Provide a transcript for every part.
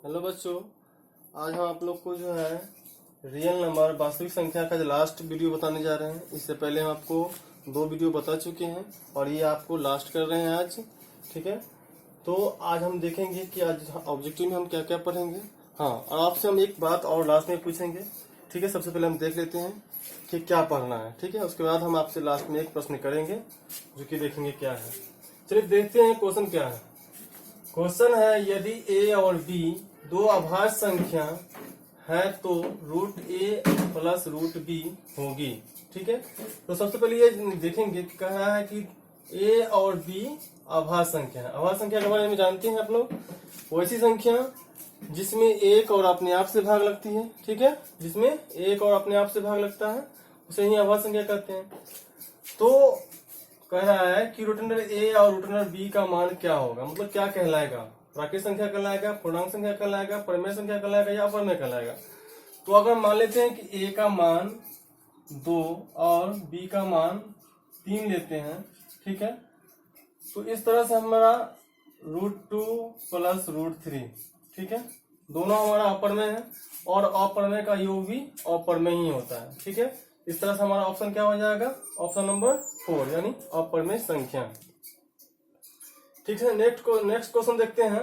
Hello बच्चों, आज हम आप लोग को जो है रियल नंबर वास्तविक संख्या का जो लास्ट वीडियो बताने जा रहे हैं। इससे पहले हम आपको 2 वीडियो बता चुके हैं और ये आपको लास्ट कर रहे हैं आज। ठीक है, तो आज हम देखेंगे कि आज ऑब्जेक्टिव में हम क्या क्या पढ़ेंगे। हाँ, और आपसे हम एक बात और लास्ट में पूछेंगे। ठीक है, सबसे पहले हम देख लेते हैं कि क्या पढ़ना है। ठीक है, उसके बाद हम आपसे लास्ट में एक प्रश्न करेंगे जो कि देखेंगे क्या है। चलिए देखते हैं क्वेश्चन क्या है। क्वेश्चन है, यदि a और b दो अभाज्य संख्या है तो root a plus root b होगी। ठीक है, तो सबसे पहले ये देखेंगे कि कह रहा है कि a और b अभाज्य संख्या है। अभाज्य संख्या के बारे में जानते हैं आप लोग, वैसी संख्या जिसमें एक और अपने आप से भाग लगती है। ठीक है, जिसमें एक और अपने आप से भाग लगता है उसे ही अभाज्य संख्या कहते हैं। तो कह रहा है कि रूट अंडर ए और रूट अंडर बी का मान क्या होगा, मतलब क्या कहलाएगा, प्राकृत संख्या कहलाएगा, पूर्णांक संख्या कहलाएगा, परिमेय संख्या कहलाएगा या अपरमेय कहलाएगा। तो अगर मान लेते हैं कि ए का मान 2 और बी का मान 3 लेते हैं। ठीक है, तो इस तरह से हमारा √2 प्लस √3। ठीक है, दोनों हमारा अपरमेय है और अपरमेय का योग भी अपरमेय ही होता है। ठीक है, इस तरह से हमारा ऑप्शन क्या हो जाएगा, ऑप्शन नंबर 4 यानी अपरमेय संख्या। ठीक है, नेक्स्ट क्वेश्चन देखते हैं।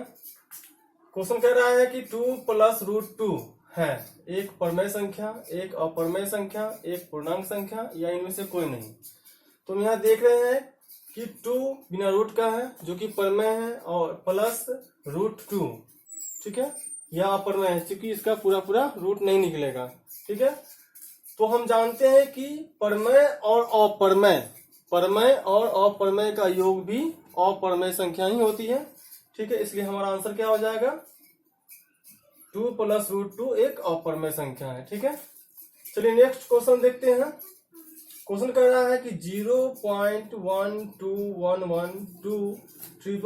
क्वेश्चन कह रहा है कि 2 प्लस √2 है एक परमेय संख्या, एक अपरमेय संख्या, एक पूर्णांक संख्या या इनमें से कोई नहीं। तो हम यहाँ देख रहे हैं कि 2 बिना रूट का है जो कि परमेय है और प्लस √2। ठीक है, यह अपरमेय है क्योंकि इसका पूरा पूरा रूट नहीं निकलेगा। ठीक है, तो हम जानते हैं कि परमेय और अपरमेय का योग भी अपरमेय संख्या ही होती है। ठीक है, इसलिए हमारा आंसर क्या हो जाएगा, 2 प्लस √2 एक अपरमेय संख्या है। ठीक है, चलिए नेक्स्ट क्वेश्चन देखते हैं। क्वेश्चन कह रहा है कि 0.1211 2 फिर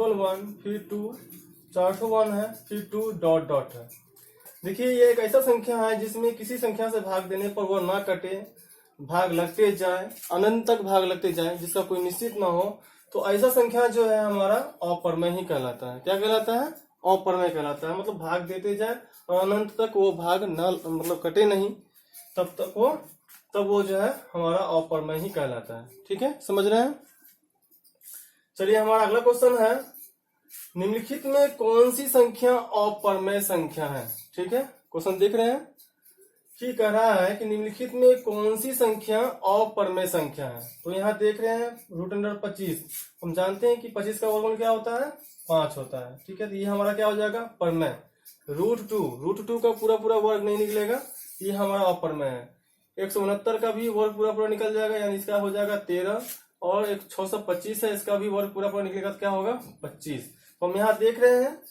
2 401 है, फिर 2 डॉट डॉट है। देखिए, ये एक ऐसा संख्या है जिसमें किसी संख्या से भाग देने पर वह ना कटे, भाग लगते जाए, अनंत तक भाग लगते जाए, जिसका कोई निश्चित ना हो। तो ऐसा संख्या जो है हमारा अपरमेय ही कहलाता है। क्या कहलाता है, अपरमेय कहलाता है। मतलब भाग देते जाए और अनंत तक वो भाग ना, मतलब कटे नहीं, तब वो जो है हमारा अपरमेय ही कहलाता है। ठीक है, समझ रहे हैं। चलिए हमारा अगला क्वेश्चन है, निम्नलिखित में कौन सी संख्या अपरमेय संख्या है। ठीक है, क्वेश्चन देख रहे हैं कि कह रहा है कि निम्नलिखित में कौन सी संख्या अपरमेय संख्या है। तो यहाँ देख रहे हैं √25। हम जानते हैं कि 25 का वर्गमूल क्या होता है, 5 होता है। ठीक है, तो ये हमारा क्या हो जाएगा, परमेय। √2 का पूरा पूरा वर्ग नहीं निकलेगा, ये हमारा अपरमेय है। 169 का भी वर्ग पूरा पूरा निकल जाएगा, यानी इसका हो जाएगा 13। और 625 है, इसका भी वर्ग पूरा पूरा निकलेगा तो क्या होगा, 25। तो हम यहाँ देख रहे हैं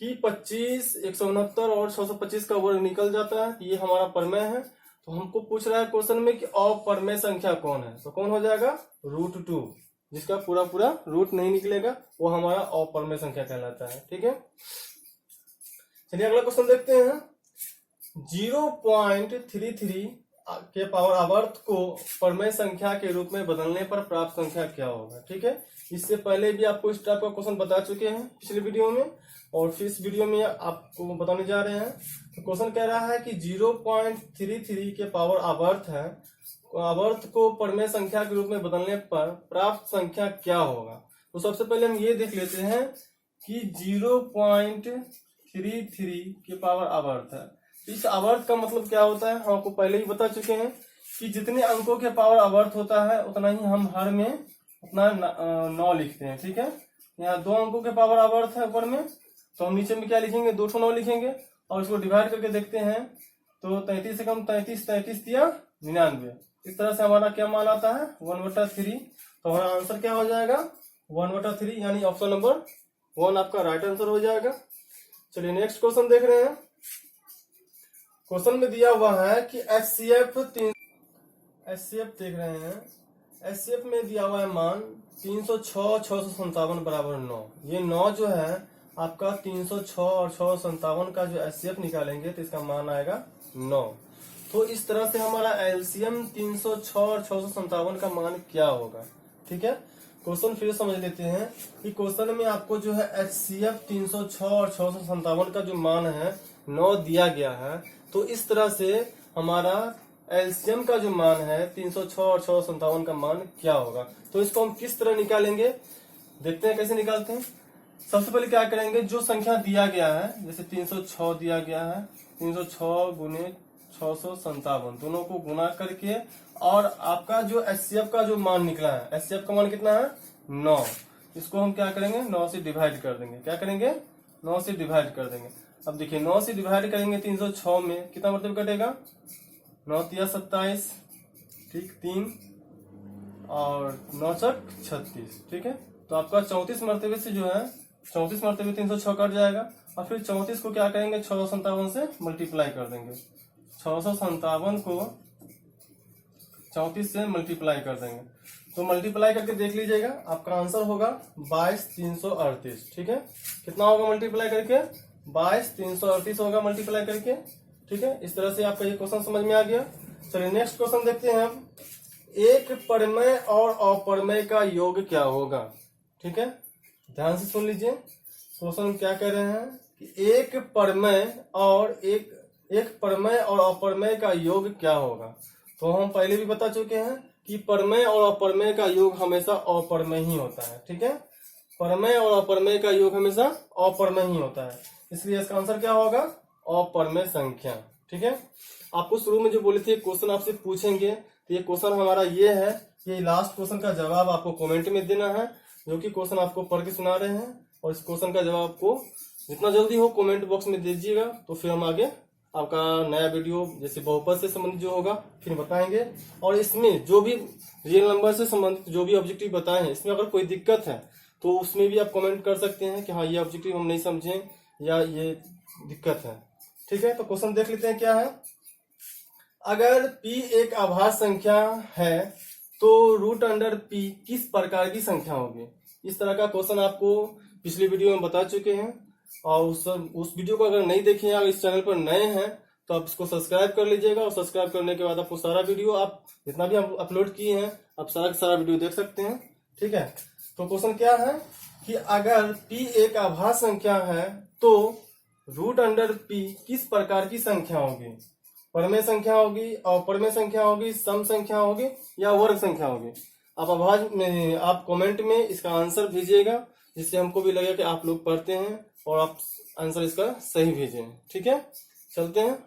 कि 25, 169 और 625 का वर्ग निकल जाता है, ये हमारा परमेय है। तो हमको पूछ रहा है क्वेश्चन में कि अपरमेय संख्या कौन है, तो कौन हो जाएगा, √2, जिसका पूरा पूरा रूट नहीं निकलेगा, वो हमारा अपरमेय संख्या कहलाता है। ठीक है, चलिए अगला क्वेश्चन देखते हैं। 0.33 के पावर आवर्त को परमेय संख्या के रूप में बदलने पर प्राप्त संख्या क्या होगा। ठीक है, इससे पहले भी आपको इस टाइप का क्वेश्चन बता चुके हैं पिछले वीडियो में, और फिर इस वीडियो में आपको बताने जा रहे हैं। तो क्वेश्चन कह रहा है कि 0.33 के पावर आवर्त है, आवर्त को परमेय संख्या के रूप में बदलने पर प्राप्त संख्या क्या होगा। तो सबसे पहले हम ये देख लेते हैं कि 0.33 के पावर आवर्त है। इस आवर्त का मतलब क्या होता है, हम आपको पहले ही बता चुके हैं कि जितने अंकों के पावर आवर्त होता है उतना ही हम हर में अपना 9 लिखते हैं। ठीक है, यहाँ 2 अंकों के पावर आवर्त है ऊपर में, तो हम नीचे में क्या लिखेंगे, 2 9 लिखेंगे और इसको डिवाइड करके देखते हैं तो 33 से कम 33, 33 या 99, इस तरह से हमारा क्या मान आता है, 1/3। तो हमारा आंसर क्या हो जाएगा, 1/3, यानी ऑप्शन नंबर 1 आपका राइट आंसर हो जाएगा। चलिए नेक्स्ट क्वेश्चन देख रहे हैं। क्वेश्चन में दिया हुआ है कि HCF देख रहे हैं, HCF में दिया हुआ है मान 306, 657 बराबर 9। ये 9 जो है आपका 306 और 657 का जो HCF निकालेंगे तो इसका मान आएगा 9। तो इस तरह से हमारा LCM 306 और 657 का मान क्या होगा। ठीक है, क्वेश्चन फिर समझ लेते हैं कि क्वेश्चन में आपको जो है HCF 306 और 657 का जो मान है 9 दिया गया है। तो इस तरह से हमारा एलसीएम का जो मान है 306 और 657 का मान क्या होगा। तो इसको हम किस तरह निकालेंगे, देखते हैं कैसे निकालते हैं। सबसे पहले क्या करेंगे, जो संख्या दिया गया है, जैसे 306 दिया गया है, 306 गुने 657 दोनों को गुना करके, और आपका जो एचसीएफ का जो मान निकला है, एचसीएफ का मान कितना है 9, इसको हम क्या करेंगे 9 से डिवाइड कर देंगे। क्या करेंगे 9 से डिवाइड कर देंगे। अब देखिए 9 से डिवाइड करेंगे 306 में कितना मतलब कटेगा 9 तिया 27, ठीक 3 और 9 चक 36, ठीक है। तो आपका 34 मरतबे से जो है 34 मरतबे 306 कट जाएगा, और फिर 34 को क्या करेंगे 657 से मल्टीप्लाई कर देंगे। 657 को 34 से मल्टीप्लाई कर देंगे। तो मल्टीप्लाई करके देख लीजिएगा, आपका आंसर होगा 22,338, ठीक है। कितना होगा मल्टीप्लाई करके 22,338 होगा मल्टीप्लाई करके, ठीक है। इस तरह से आपका ये क्वेश्चन समझ में आ गया। चलिए नेक्स्ट क्वेश्चन देखते हैं हम। एक परमेय और अपरमेय का योग क्या होगा, ठीक है। ध्यान से सुन लीजिए, क्वेश्चन क्या कह रहे हैं कि एक परमेय और अपरमेय का योग क्या होगा। तो हम पहले भी बता चुके हैं कि परमेय और अपरमेय का योग हमेशा अपरमेय ही होता है, ठीक है। परमेय और अपरमेय का योग हमेशा अपरमेय ही होता है, इसलिए इसका आंसर क्या होगा अपरमेय संख्या, ठीक है। आपको शुरू में जो बोले थे क्वेश्चन आपसे पूछेंगे, तो ये क्वेश्चन हमारा ये है, ये लास्ट क्वेश्चन का जवाब आपको कमेंट में देना है, जो कि क्वेश्चन आपको पढ़ के सुना रहे हैं। और इस क्वेश्चन का जवाब आपको जितना जल्दी हो कमेंट बॉक्स में दे दीजिएगा, तो फिर हम आगे आपका नया वीडियो जैसे बहुपद से संबंधित जो होगा फिर बताएंगे। और इसमें जो भी रियल नंबर से संबंधित जो भी ऑब्जेक्टिव बताए हैं, इसमें अगर कोई दिक्कत है तो उसमें भी आप कमेंट कर सकते हैं कि हाँ ये ऑब्जेक्टिव हम नहीं समझे या ये दिक्कत है, ठीक है। तो क्वेश्चन देख लेते हैं क्या है। अगर p एक अभाज्य संख्या है तो √p किस प्रकार की संख्या होगी। इस तरह का क्वेश्चन आपको पिछले वीडियो में बता चुके हैं, और उस वीडियो को अगर नहीं देखे हैं, अगर इस चैनल पर नए हैं तो आप इसको सब्सक्राइब कर लीजिएगा, और सब्सक्राइब करने के बाद आपको सारा वीडियो आप जितना भी हम अपलोड किए हैं आप सारा वीडियो देख सकते हैं, ठीक है। तो क्वेश्चन क्या है कि अगर p एक अभाज्य संख्या है तो √p किस प्रकार की संख्या होगी। परमेय संख्या होगी, अपरमेय संख्या होगी, सम संख्या होगी या वर्ग संख्या होगी। आप अभाज्य में आप कमेंट में इसका आंसर भेजिएगा, जिससे हमको भी लगे कि आप लोग पढ़ते हैं और आप आंसर इसका सही भेजें, ठीक है। चलते हैं।